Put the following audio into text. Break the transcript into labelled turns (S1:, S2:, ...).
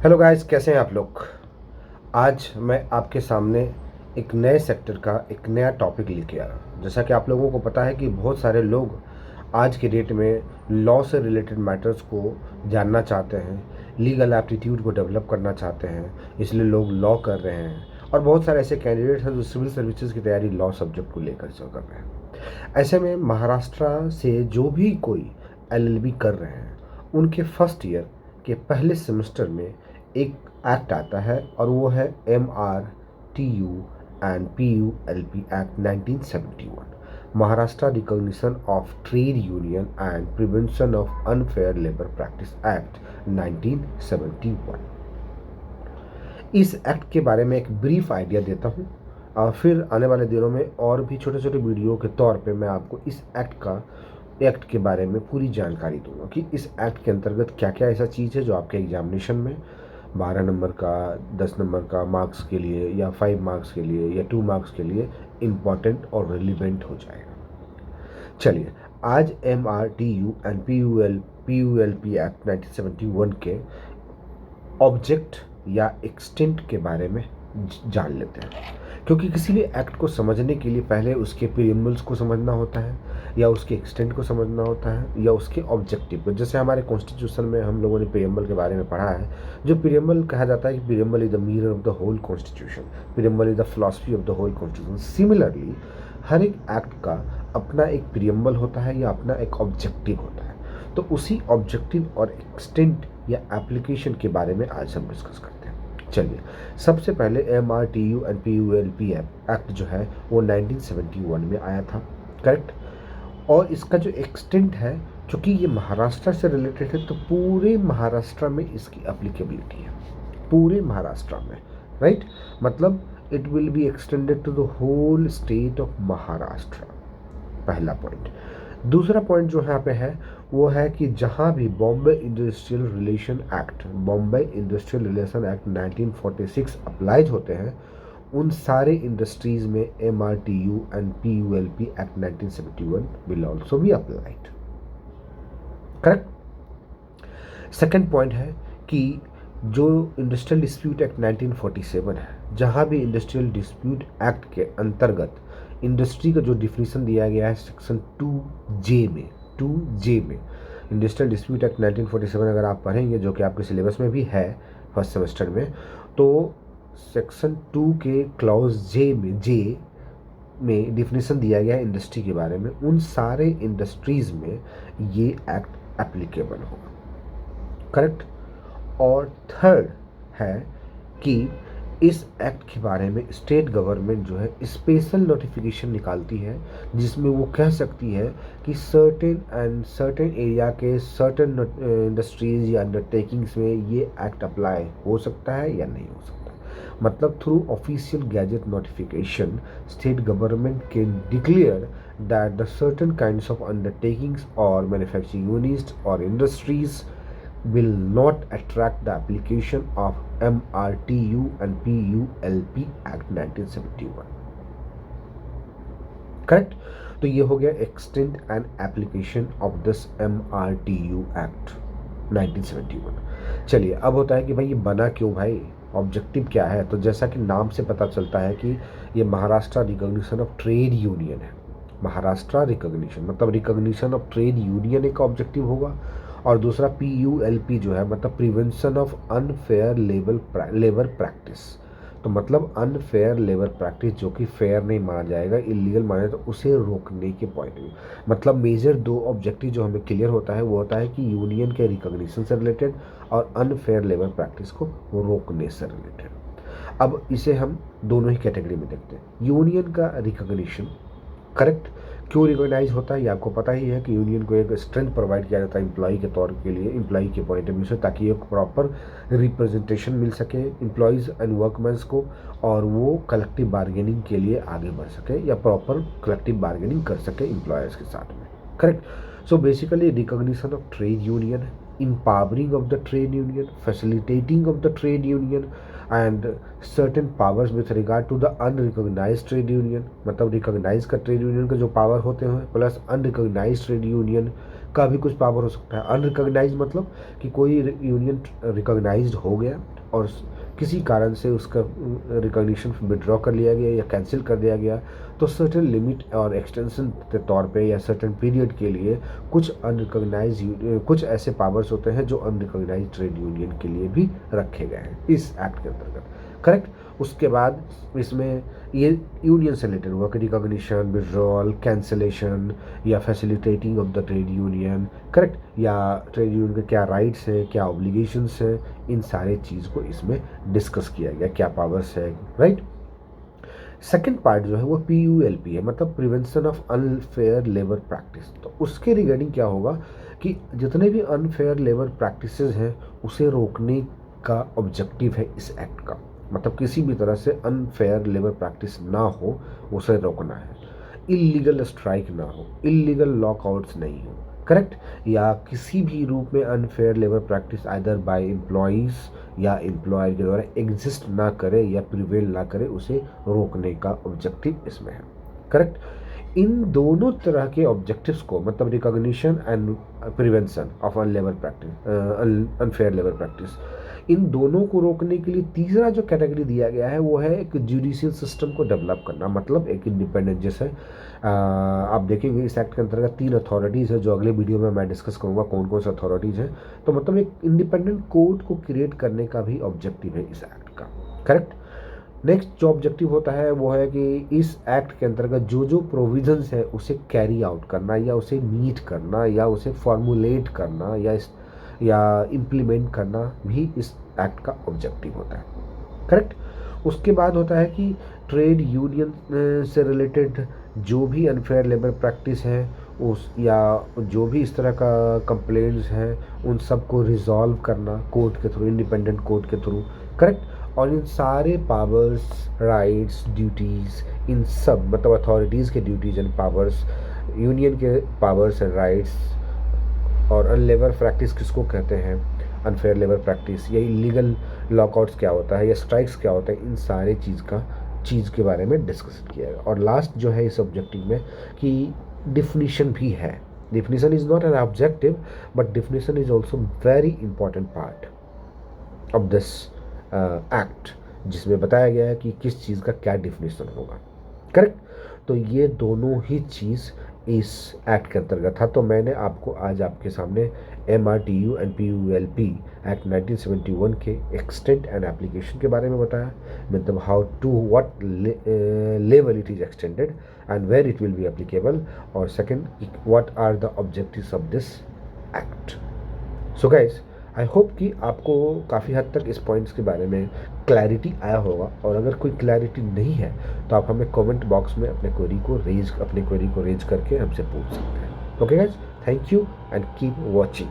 S1: Hello guys, कैसे हैं आप लोग। आज मैं आपके सामने एक नए सेक्टर का एक नया टॉपिक लेके आया हूं। जैसा कि आप लोगों को पता है कि बहुत सारे लोग आज के डेट में लॉ से रिलेटेड मैटर्स को जानना चाहते हैं, लीगल एप्टीट्यूड को डेवलप करना चाहते हैं, इसलिए लोग लॉ कर रहे हैं। और बहुत सारे ऐसे कैंडिडेट हैं जो सिविल सर्विसेज की तैयारी लॉ सब्जेक्ट को लेकर से कर रहे हैं। ऐसे में महाराष्ट्र से जो भी कोई एलएलबी कर रहे हैं, उनके फर्स्ट ईयर के पहले सेमेस्टर में एक एक्ट आता है और वो है MRTU and PULP act 1971, Maharashtra recognition of trade union and prevention of unfair labour practice act 1971। इस एक्ट के बारे में एक ब्रीफ आइडिया देता हूँ और फिर आने वाले दिनों में और भी छोटे छोटे वीडियो के तौर पे मैं आपको इस एक्ट के बारे में पूरी जानकारी दूंगा कि इस एक्ट के अंतर्गत क्या क्या ऐसा चीज़ है जो आपके एग्जामिनेशन में 12 नंबर का, 10 नंबर का मार्क्स के लिए या 5 मार्क्स के लिए या 2 मार्क्स के लिए इम्पॉर्टेंट और रिलीवेंट हो जाएगा। चलिए, आज MRTU एंड PULP एक्ट 1971 के ऑब्जेक्ट या एक्सटेंट के बारे में जान लेते हैं। क्योंकि किसी भी एक्ट को समझने के लिए पहले उसके प्रीएम्बल्स को समझना होता है, या उसके एक्सटेंट को समझना होता है, या उसके ऑब्जेक्टिव को। जैसे हमारे कॉन्स्टिट्यूशन में हम लोगों ने प्रीएम्बल के बारे में पढ़ा है। जो प्रीएम्बल कहा जाता है कि preamble is the mirror of the whole constitution, preamble is the philosophy of the whole constitution. Similarly हर एक एक्ट का अपना एक प्रीएम्बल होता है या अपना एक ऑब्जेक्टिव होता है। तो उसी ऑब्जेक्टिव और एक्सटेंट या एप्लीकेशन के बारे में आज हम डिस्कस करते हैं। चलिए, सबसे पहले MRTU एंड PULP एक्ट जो है वो 1971 में आया था, करेक्ट। और इसका जो एक्सटेंट है, चूँकि ये महाराष्ट्र से रिलेटेड है, तो पूरे महाराष्ट्र में इसकी एप्लीकेबिलिटी है, पूरे महाराष्ट्र में, राइट। मतलब it will be extended to the whole state of Maharashtra, पहला पॉइंट। दूसरा पॉइंट जो यहाँ पे है वो है कि जहाँ भी Bombay industrial relation act, Bombay industrial relation act 1946 applies होते हैं, उन सारे इंडस्ट्रीज में MRTU and PULP act 1971 will also be applied, correct. Second point है कि जो इंडस्ट्रियल डिस्प्यूट एक्ट 1947 है, जहाँ भी इंडस्ट्रियल डिस्प्यूट एक्ट के अंतर्गत इंडस्ट्री का जो डिफिनीशन दिया गया है सेक्शन 2J में इंडस्ट्रियल डिस्प्यूट एक्ट 1947 अगर आप पढ़ेंगे, जो कि आपके सिलेबस में भी है फर्स्ट सेमेस्टर में, तो सेक्शन 2 के क्लॉज J में डिफिनीशन दिया गया है इंडस्ट्री के बारे में। उन सारे इंडस्ट्रीज में ये एक्ट एप्लीकेबल होगा, करेक्ट। और थर्ड है कि इस एक्ट के बारे में स्टेट गवर्नमेंट जो है स्पेशल नोटिफिकेशन निकालती है, जिसमें वो कह सकती है कि सर्टेन एरिया के सर्टेन इंडस्ट्रीज या अंडरटेकिंग्स में ये एक्ट अप्लाई हो सकता है या नहीं हो सकता। मतलब through official gazette notification state government can declare that the certain kinds of undertakings और मैन्युफैक्चरिंग यूनिट्स और industries will not attract the application of MRTU and PULP Act 1971, correct. तो ये हो गया extent and application of this MRTU act 1971। चलिए, अब होता है कि भाई ये बना क्यों, भाई ऑब्जेक्टिव क्या है। तो जैसा कि नाम से पता चलता है कि ये Maharashtra recognition of trade union है। महाराष्ट्र रिकॉग्निशन मतलब रिकॉग्निशन ऑफ ट्रेड यूनियन एक ऑब्जेक्टिव होगा, और दूसरा PULP जो है मतलब prevention of unfair labour practice. तो मतलब अनफेयर लेबर प्रैक्टिस जो कि फेयर नहीं माना जाएगा, इलीगल माना जाए, तो उसे रोकने के पॉइंट में मतलब मेजर दो ऑब्जेक्टिव जो हमें क्लियर होता है वो होता है कि यूनियन के रिकॉग्निशन से रिलेटेड और अनफेयर लेबर प्रैक्टिस को रोकने से रिलेटेड। अब इसे हम दोनों ही कैटेगरी में देखते हैं। यूनियन का रिकॉग्निशन, करेक्ट, क्यों रिकॉग्नाइज होता है ये आपको पता ही है कि यूनियन को एक स्ट्रेंथ प्रोवाइड किया जाता है एम्प्लॉय के तौर के लिए, एम्प्लॉय के पॉइंट ऑफ व्यू से, ताकि एक प्रॉपर रिप्रेजेंटेशन मिल सके एम्प्लॉयज़ एंड वर्कमैन्स को, और वो कलेक्टिव बार्गेनिंग के लिए आगे बढ़ सके या प्रॉपर कलेक्टिव बार्गेनिंग कर सके एम्प्लॉयर्स के साथ में, correct. So basically recognition of trade union, empowering of the trade union, facilitating of the trade union and certain powers with regard to the unrecognized trade union। मतलब recognise का trade union का जो power होते हैं plus unrecognised trade union का भी कुछ power हो सकता है। अनरिकॉग्नाइज्ड मतलब कि कोई यूनियन रिकॉग्नाइज्ड हो गया और किसी कारण से उसका रिकॉग्निशन विड्रॉ कर लिया गया या कैंसिल कर दिया गया, तो सर्टेन लिमिट और एक्सटेंशन के तौर पे या सर्टेन पीरियड के लिए कुछ ऐसे पावर्स होते हैं जो अनरिकॉग्नाइज्ड ट्रेड यूनियन के लिए भी रखे गए हैं इस एक्ट के अंतर्गत। करेक्ट। उसके बाद इसमें ये यूनियन से रिलेटेड हुआ कि रिकॉग्निशन, विड्रॉल, कैंसिलेशन या facilitating of the trade union. Correct. या ट्रेड यूनियन के क्या राइट्स हैं, क्या ऑब्लिगेशंस हैं, इन सारे चीज़ को इसमें डिस्कस किया गया, क्या पावर्स है। राइट। सेकेंड पार्ट जो है वो PULP है, मतलब prevention of unfair labour practice. तो उसके रिगार्डिंग क्या होगा कि जितने भी अनफेयर लेबर प्रैक्टिसेस हैं उसे रोकने का ऑब्जेक्टिव है इस एक्ट का। मतलब किसी भी तरह से अनफेयर लेबर प्रैक्टिस ना हो, उसे रोकना है। इलीगल स्ट्राइक ना हो, इलीगल लॉकआउट्स नहीं हो। करेक्ट। या किसी भी रूप में unfair labour practice either bye employees या एम्प्लॉयर के द्वारा एग्जिस्ट ना करे या प्रिवेल ना करे, उसे रोकने का ऑब्जेक्टिव इसमें है। करेक्ट। इन दोनों तरह के ऑब्जेक्टिव्स को, मतलब recognition and prevention of unfair labour practice, इन दोनों को रोकने के लिए तीसरा जो कैटेगरी दिया गया है वो है एक जुडिशियल सिस्टम को डेवलप करना, मतलब एक इंडिपेंडेंट। जैसे आप देखेंगे इस एक्ट के अंतर्गत 3 अथॉरिटीज़ है जो अगले वीडियो में मैं डिस्कस करूँगा कौन कौन सी अथॉरिटीज़ हैं। तो मतलब एक इंडिपेंडेंट कोर्ट को क्रिएट करने का भी ऑब्जेक्टिव है इस एक्ट का। करेक्ट। नेक्स्ट जो ऑब्जेक्टिव होता है वो है कि इस एक्ट के अंतर्गत जो जो प्रोविजंस है उसे कैरी आउट करना या उसे मीट करना या उसे फॉर्मुलेट करना या इम्प्लीमेंट करना भी इस एक्ट का ऑब्जेक्टिव होता है। करेक्ट। उसके बाद होता है कि ट्रेड यूनियन से रिलेटेड जो भी अनफेयर लेबर प्रैक्टिस है उस या जो भी इस तरह का कंप्लेंट्स हैं उन सब को रिजॉल्व करना कोर्ट के थ्रू, इंडिपेंडेंट कोर्ट के थ्रू। करेक्ट। और इन सारे पावर्स, राइट्स, ड्यूटीज़, इन सब मतलब अथॉरिटीज़ के ड्यूटीज़ एंड पावर्स, यूनियन के पावर्स एंड राइट्स, और अनलेबर प्रैक्टिस किसको कहते हैं, अनफेयर लेबर प्रैक्टिस, या इलीगल लॉकआउट्स क्या होता है या स्ट्राइक्स क्या होता है, इन सारे चीज़ के बारे में डिस्कस किया है। और लास्ट जो है इस ऑब्जेक्टिव में कि डिफिनीशन भी है। Definition is not an objective but definition is also very important part of this act, जिसमें बताया गया है कि किस चीज़ का क्या डिफिनीशन होगा। करेक्ट। तो ये दोनों ही चीज़ इस एक्ट के अंतर्गत था। तो मैंने आपको आज आपके सामने MRTU एंड PULP एक्ट 1971 के एक्सटेंट एंड एप्लीकेशन के बारे में बताया, मतलब how to what level it is extended and where it will be applicable, और second what are the objectives of this act. So guys, I hope कि आपको काफ़ी हद तक इस पॉइंट्स के बारे में क्लैरिटी आया होगा, और अगर कोई क्लैरिटी नहीं है तो आप हमें कमेंट बॉक्स में अपने क्वेरी को रेज करके हमसे पूछ सकते हैं। Okay guys, thank you and keep watching.